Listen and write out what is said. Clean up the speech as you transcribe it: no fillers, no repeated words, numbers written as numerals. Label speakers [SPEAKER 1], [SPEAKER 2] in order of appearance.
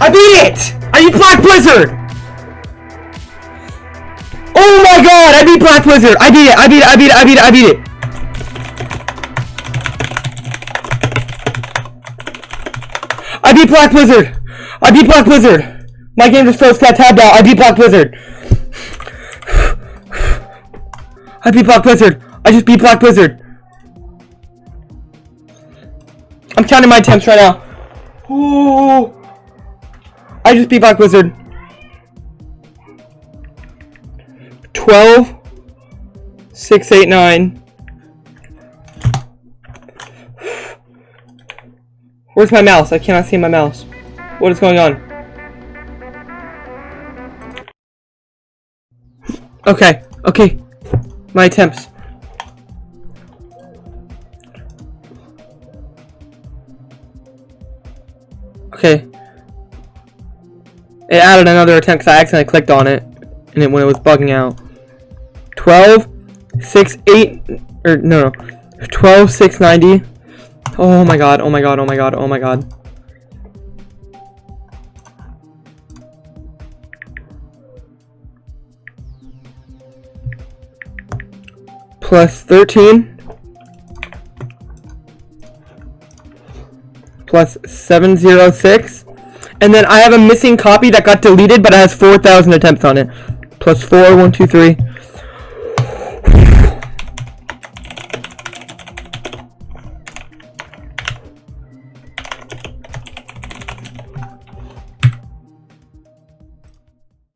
[SPEAKER 1] I beat it! I beat Black Blizzard! Oh my god, I beat Black Blizzard! I beat it, I beat it, I beat it, I beat it, I beat it! I beat Black Blizzard! I beat Black Blizzard! My game just froze, got tabbed out. I beat Black Blizzard! I beat Black Blizzard! I just beat Black Blizzard! I'm counting my attempts right now. Ooh. I just beat Black Blizzard. 12, 6, 8, 9. Where's my mouse? I cannot see my mouse. What is going on? Okay, okay. My attempts. Okay. It added another attempt because I accidentally clicked on it and when it was bugging out. 12, 6, 8, or no, 12, 6, 90. Oh my god, oh my god, oh my god, oh my god. Plus 13. Plus 706. And then I have a missing copy that got deleted, but it has 4,000 attempts on it. Plus 4, 1, 2, 3.